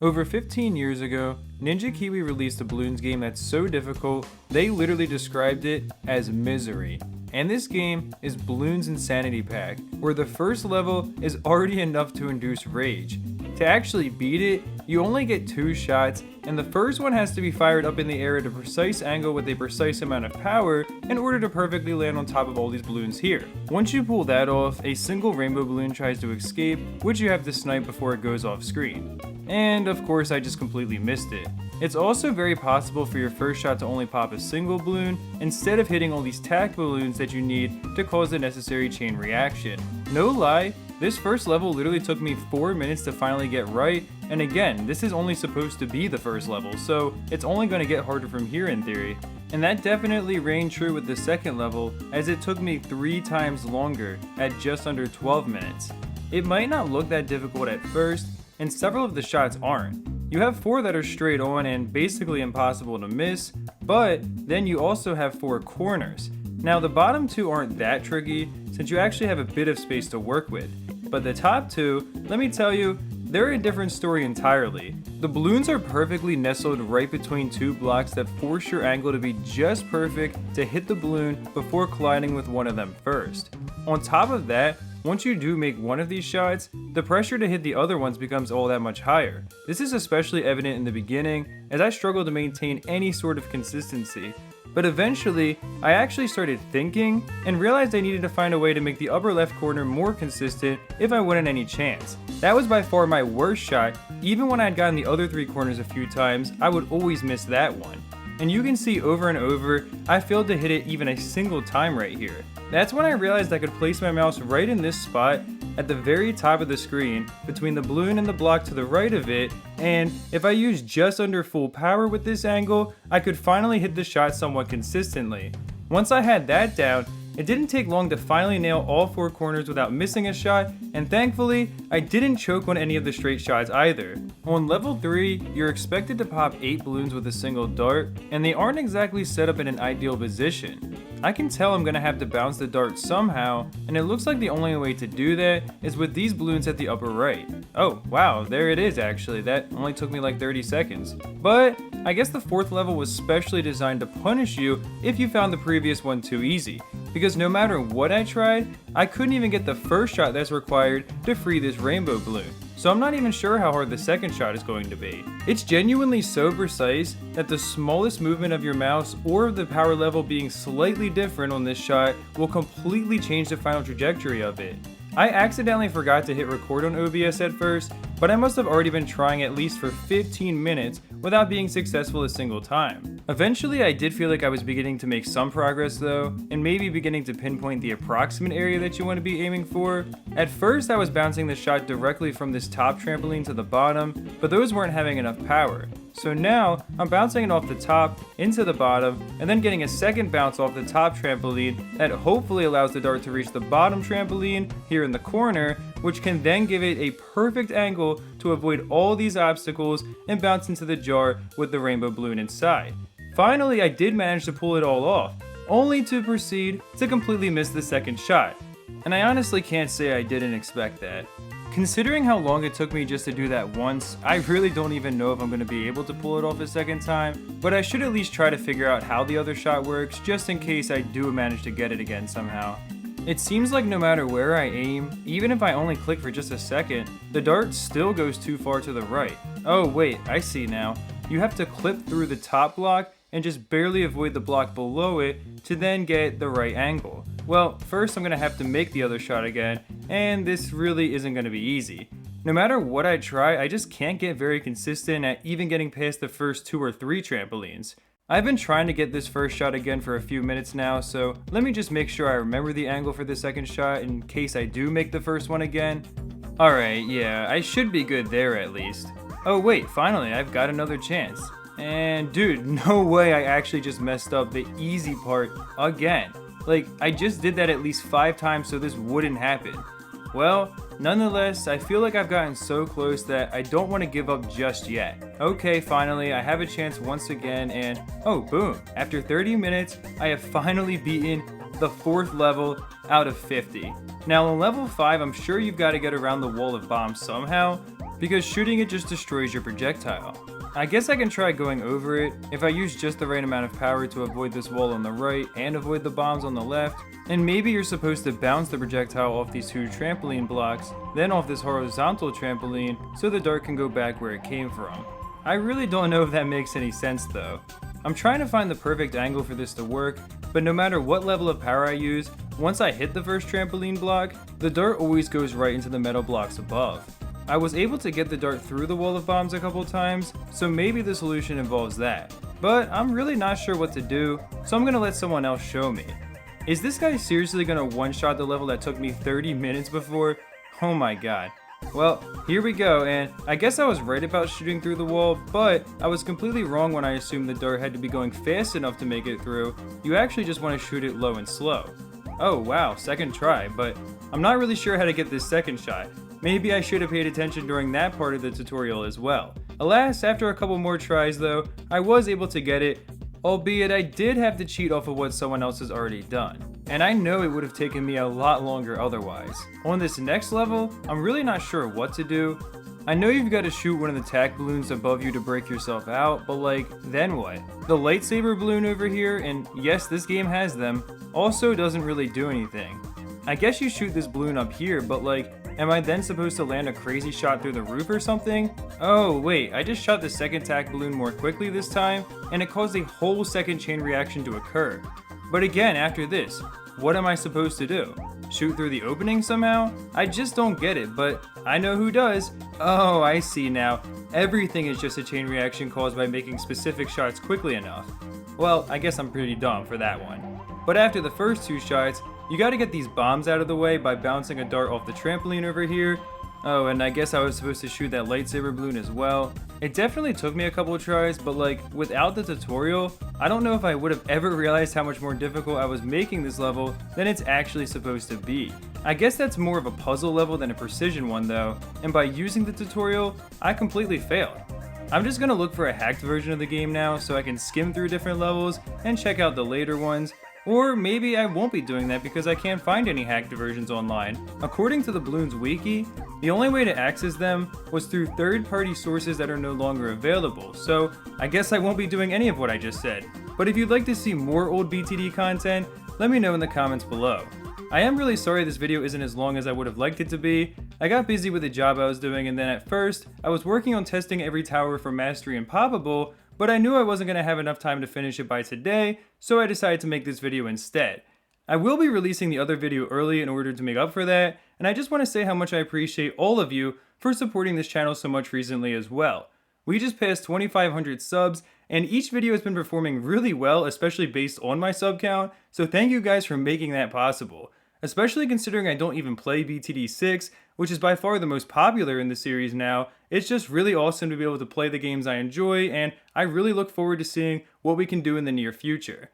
Over 15 years ago, Ninja Kiwi released a Bloons game that's so difficult, they literally described it as misery. And this game is Bloons Insanity Pack, where the first level is already enough to induce rage. To actually beat it, you only get 2 shots, and the first one has to be fired up in the air at a precise angle with a precise amount of power in order to perfectly land on top of all these balloons here. Once you pull that off, a single rainbow balloon tries to escape, which you have to snipe before it goes off screen. And of course I just completely missed it. It's also very possible for your first shot to only pop a single balloon instead of hitting all these tack balloons that you need to cause the necessary chain reaction. No lie, this first level literally took me 4 minutes to finally get right, and again, this is only supposed to be the first level, so it's only going to get harder from here in theory. And that definitely rang true with the second level, as it took me 3 times longer at just under 12 minutes. It might not look that difficult at first, and several of the shots aren't. You have 4 that are straight on and basically impossible to miss, but then you also have 4 corners. Now the bottom 2 aren't that tricky since you actually have a bit of space to work with, but the top 2, let me tell you, they're a different story entirely. The balloons are perfectly nestled right between 2 blocks that force your angle to be just perfect to hit the balloon before colliding with one of them first. On top of that, once you do make one of these shots, the pressure to hit the other ones becomes all that much higher. This is especially evident in the beginning, as I struggled to maintain any sort of consistency. But eventually, I actually started thinking and realized I needed to find a way to make the upper left corner more consistent if I wanted any chance. That was by far my worst shot. Even when I had gotten the other 3 corners a few times, I would always miss that one. And you can see over and over, I failed to hit it even a single time right here. That's when I realized I could place my mouse right in this spot at the very top of the screen between the balloon and the block to the right of it, and if I used just under full power with this angle, I could finally hit the shot somewhat consistently. Once I had that down, it didn't take long to finally nail all 4 corners without missing a shot, and thankfully, I didn't choke on any of the straight shots either. On level 3, you're expected to pop 8 balloons with a single dart, and they aren't exactly set up in an ideal position. I can tell I'm gonna have to bounce the dart somehow, and it looks like the only way to do that is with these balloons at the upper right. Oh, wow, there it is actually. That only took me like 30 seconds. But I guess the 4th level was specially designed to punish you if you found the previous one too easy, because no matter what I tried, I couldn't even get the first shot that's required to free this rainbow balloon. So I'm not even sure how hard the second shot is going to be. It's genuinely so precise that the smallest movement of your mouse or of the power level being slightly different on this shot will completely change the final trajectory of it. I accidentally forgot to hit record on OBS at first, but I must have already been trying at least for 15 minutes without being successful a single time. Eventually I did feel like I was beginning to make some progress though, and maybe beginning to pinpoint the approximate area that you want to be aiming for. At first I was bouncing the shot directly from this top trampoline to the bottom, but those weren't having enough power. So now, I'm bouncing it off the top into the bottom, and then getting a second bounce off the top trampoline that hopefully allows the dart to reach the bottom trampoline here in the corner, which can then give it a perfect angle to avoid all these obstacles and bounce into the jar with the rainbow balloon inside. Finally, I did manage to pull it all off, only to proceed to completely miss the second shot. And I honestly can't say I didn't expect that. Considering how long it took me just to do that once, I really don't even know if I'm going to be able to pull it off a second time, but I should at least try to figure out how the other shot works just in case I do manage to get it again somehow. It seems like no matter where I aim, even if I only click for just a second, the dart still goes too far to the right. Oh wait, I see now. You have to clip through the top block and just barely avoid the block below it to then get the right angle. Well, first I'm going to have to make the other shot again, and this really isn't going to be easy. No matter what I try, I just can't get very consistent at even getting past the first 2 or 3 trampolines. I've been trying to get this first shot again for a few minutes now, so let me just make sure I remember the angle for the second shot in case I do make the first one again. Alright, yeah, I should be good there at least. Oh wait, finally, I've got another chance. And dude, no way I actually just messed up the easy part again. Like, I just did that at least 5 times so this wouldn't happen. Well, nonetheless, I feel like I've gotten so close that I don't want to give up just yet. Okay, finally, I have a chance once again, and oh, boom. After 30 minutes, I have finally beaten the 4th level out of 50. Now, on level 5, I'm sure you've got to get around the wall of bombs somehow, because shooting it just destroys your projectile. I guess I can try going over it if I use just the right amount of power to avoid this wall on the right and avoid the bombs on the left, and maybe you're supposed to bounce the projectile off these two trampoline blocks, then off this horizontal trampoline so the dart can go back where it came from. I really don't know if that makes any sense though. I'm trying to find the perfect angle for this to work, but no matter what level of power I use, once I hit the first trampoline block, the dart always goes right into the metal blocks above. I was able to get the dart through the wall of bombs a couple times, so maybe the solution involves that. But I'm really not sure what to do, so I'm gonna let someone else show me. Is this guy seriously gonna one-shot the level that took me 30 minutes before? Oh my god. Well, here we go, and I guess I was right about shooting through the wall, but I was completely wrong when I assumed the dart had to be going fast enough to make it through. You actually just want to shoot it low and slow. Oh wow, second try, but I'm not really sure how to get this second shot. Maybe I should have paid attention during that part of the tutorial as well. Alas, after a couple more tries though, I was able to get it, albeit I did have to cheat off of what someone else has already done. And I know it would have taken me a lot longer otherwise. On this next level, I'm really not sure what to do. I know you've got to shoot one of the tack balloons above you to break yourself out, but like, then what? The lightsaber balloon over here, and yes, this game has them, also doesn't really do anything. I guess you shoot this balloon up here, but like, am I then supposed to land a crazy shot through the roof or something? Oh wait, I just shot the second tack balloon more quickly this time, and it caused a whole second chain reaction to occur. But again, after this, what am I supposed to do? Shoot through the opening somehow? I just don't get it, but I know who does. Oh, I see now. Everything is just a chain reaction caused by making specific shots quickly enough. Well, I guess I'm pretty dumb for that one. But after the first two shots, you gotta get these bombs out of the way by bouncing a dart off the trampoline over here. Oh, and I guess I was supposed to shoot that lightsaber balloon as well. It definitely took me a couple of tries, but like, without the tutorial, I don't know if I would have ever realized how much more difficult I was making this level than it's actually supposed to be. I guess that's more of a puzzle level than a precision one though, and by using the tutorial, I completely failed. I'm just gonna look for a hacked version of the game now so I can skim through different levels and check out the later ones. Or maybe I won't be doing that because I can't find any hacked versions online. According to the Bloons wiki, the only way to access them was through third-party sources that are no longer available, so I guess I won't be doing any of what I just said. But if you'd like to see more old BTD content, let me know in the comments below. I am really sorry this video isn't as long as I would have liked it to be. I got busy with the job I was doing, and then at first, I was working on testing every tower for Mastery and Poppable, but I knew I wasn't going to have enough time to finish it by today, so I decided to make this video instead. I will be releasing the other video early in order to make up for that, and I just want to say how much I appreciate all of you for supporting this channel so much recently as well. We just passed 2,500 subs, and each video has been performing really well, especially based on my sub count, so thank you guys for making that possible. Especially considering I don't even play BTD6, which is by far the most popular in the series now. It's just really awesome to be able to play the games I enjoy, and I really look forward to seeing what we can do in the near future.